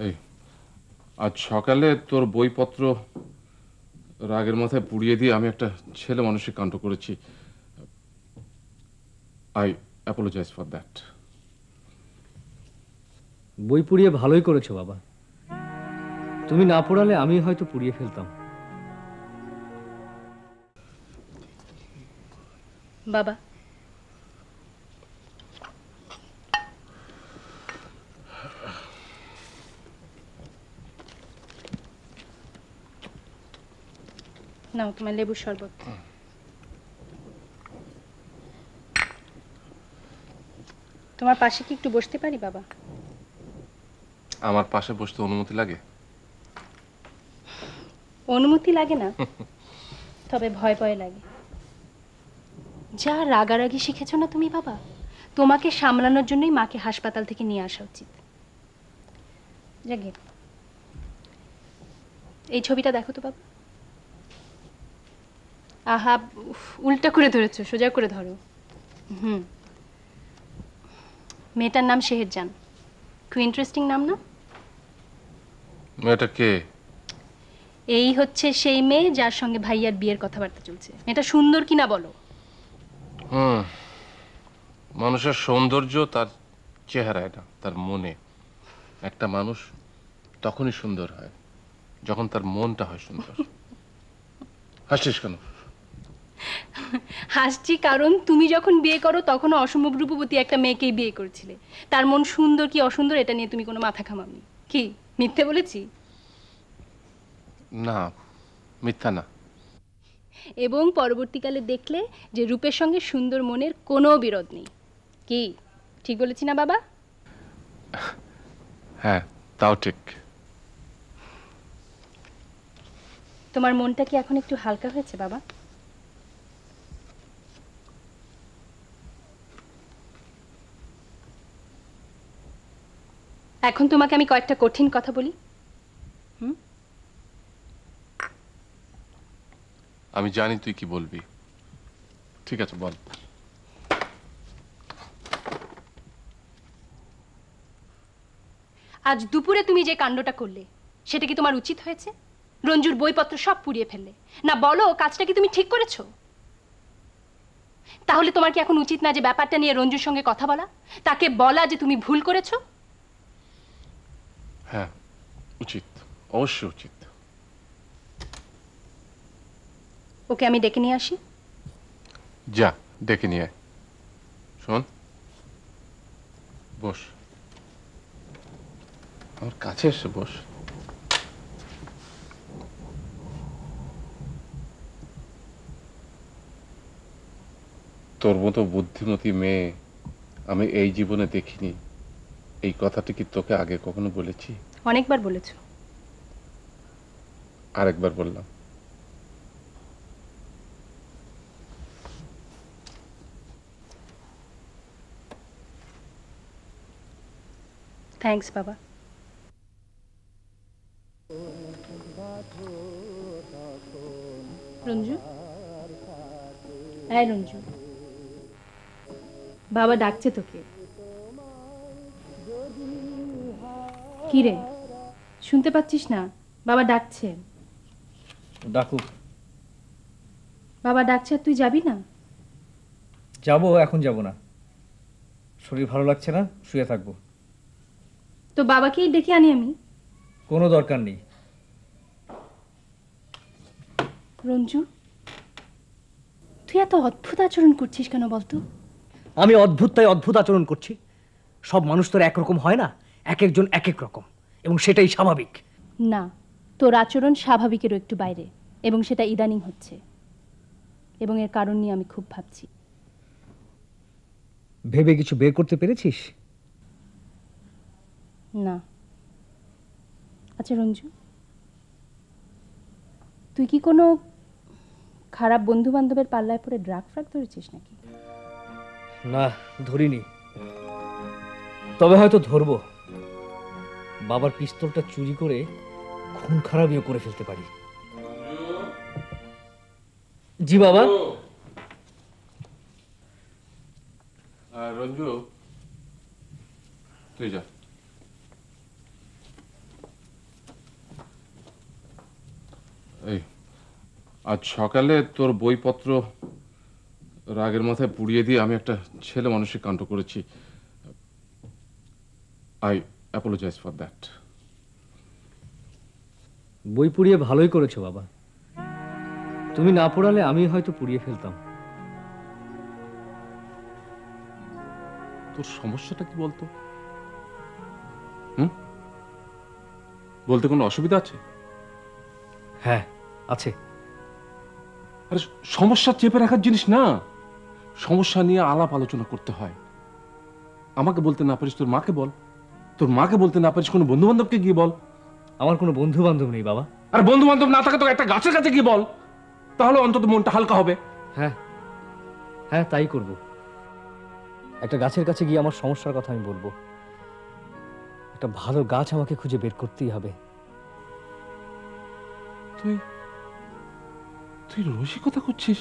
এই আজ সকালে তোর বইপত্র রাগের মাথায় পুড়িয়ে দিয়ে আমি একটা ছেলে মানুষের কাণ্ড করেছি। I apologize for that. বই পুড়িয়ে ভালোই করেছো বাবা। তুমি না পড়ালে আমি হয়তো পুড়িয়ে ফেলতাম। বাবা, নাও তোমার লেবুর শরবত। তোমার পাশে কি একটু বসতে পারি বাবা? আমার পাশে বসতে অনুমতি লাগে? অনুমতি লাগে না, তবে ভয় ভয় লাগে। যা রাগারাগি শিখেছো না তুমি বাবা, তোমাকে সামলানোর জন্যই মাকে হাসপাতাল থেকে নিয়ে আসা উচিত। যাকে এই ছবিটা দেখো তো বাবা। আহা, উল্টা করে ধরেছো, সোজা করে ধরো। হুম, মেয়েটার নাম শেহেরজান। খুব ইন্টারেস্টিং নাম না? মেয়েটা কে? এই হচ্ছে সেই মেয়ে যার সঙ্গে ভাইয়ার বিয়ের কথাবার্তা চলছে। মেয়েটা সুন্দর কিনা বলো? হুম, মানুষের সৌন্দর্য তার চেহারায় না, তার মনে। একটা মানুষ তখনই সুন্দর হয় যখন তার মনটা হয় সুন্দর। হাসিস কেন? হাসছি কারণ তুমি যখন বিয়ে করো তখন অসম্ভব রূপবতী একটা মেয়েকেই বিয়ে করেছিলে। তার মন সুন্দর কি অসুন্দর এটা নিয়ে তুমি কোনো মাথা ঘামাওনি। কি মিথ্যে বলেছি? না, মিথ্যা না। এবং পরবর্তীকালে দেখলে যে রূপের সঙ্গে সুন্দর মনের কোনো বিরোধ নেই। কি ঠিক বলেছি না বাবা? হ্যাঁ, তাও ঠিক। তোমার মনটা কি এখন একটু হালকা হয়েছে বাবা? এখন তোমাকে আমি কয়েকটা কঠিন কথা বলি। আমি জানি তুই কি বলবি। ঠিক আছে, বল। আজ দুপুরে তুমি যে কাণ্ডটা করলে সেটা কি তোমার উচিত হয়েছে? রঞ্জুর বইপত্র সব পুড়িয়ে ফেললে। না বলো, কাজটা কি তুমি ঠিক করেছো? তাহলে তোমার কি এখন উচিত না যে ব্যাপারটা নিয়ে রঞ্জুর সঙ্গে কথা বলা, তাকে বলা যে তুমি ভুল করেছো? হ্যাঁ, উচিত, অবশ্যই উচিত। ওকে আমি ডেকে নিয়ে আসি। যা, ডেকে নিয়ে আয়। শোন, বস, আমার কাছে এসে বস। তোর মতো বুদ্ধিমতী মেয়ে আমি এই জীবনে দেখিনি। এই কথাটি কি তোকে আগে কখনো বলেছি? অনেকবার বলেছো। আরেকবার বললাম। থ্যাঙ্কস বাবা। রঞ্জু, হ্যাঁ রঞ্জু, বাবা ডাকছে তোকে। কি রে, শুনতে পাচ্ছিস না? বাবা ডাকছে। ডাকুক। বাবা ডাকছে আর তুই যাবি না? যাবো, এখন যাব না। শরীর ভালো লাগছে না, শুয়ে থাকবো। তো বাবাকেই ডেকে আনি আমি। কোনো দরকার নেই। রঞ্জু, তুই এত অদ্ভুত আচরণ করছিস কেন বলতো? আমি অদ্ভুত তাই অদ্ভুত আচরণ করছি? সব মানুষ তো একরকম হয় না, এক একজন এক এক রকম, এবং সেটাই স্বাভাবিক। না, তোর আচরণ স্বাভাবিকেরও একটু বাইরে, এবং সেটা ইদানিং হচ্ছে। এবং এর কারণ নিয়ে আমি খুব ভাবছি। ভেবে কিছু বের করতে পেরেছিস? না। আচ্ছা রঞ্জু, তুই কি কোনো খারাপ বন্ধু বান্ধবের পাল্লায় পড়ে ড্রাগ ফ্রাগ ধরেছিস নাকি? না, ধরিনি। তবে হয়তো ধরবো। বাবার পিস্তলটা চুরি করে খুন খারাপিও করে ফেলতে পারি। জি বাবা। রঞ্জু, তুই যা। এই আজ সকালে তোর বইপত্র রাগের মাথায় পুড়িয়ে দিয়ে আমি একটা ছেলে মানসিক কাণ্ড করেছি। I apologize for that. বই পুড়িয়ে ভালোই করেছো বাবা, তুমি না পড়ালে আমি হয়তো পুড়িয়ে ফেলতাম। তোর সমস্যাটা কি বলতো? হুম, বলতে কোনো অসুবিধা আছে? হ্যাঁ আছে। আরে সমস্যা চেপে রাখার জিনিস না, সমস্যা নিয়ে আলাপ আলোচনা করতে হয়। আমাকে বলতে না পারিস তোর মাকে বল, তোর মাকে বলতে না পারিস কোনো বন্ধু বান্ধবকে গিয়ে বল। আমার কোনো বন্ধু বান্ধব নেই বাবা। আর বন্ধু বান্ধব না থাকে তো একটা গাছের কাছে গিয়ে বল, তাহলে অন্তত মনটা হালকা হবে। হ্যাঁ হ্যাঁ, তাই করব। একটা গাছের কাছে গিয়ে আমার সমস্যার কথা আমি বলবো। একটা ভালো গাছ আমাকে খুঁজে বের করতেই হবে। তুই তুই রসিকতা করছিস?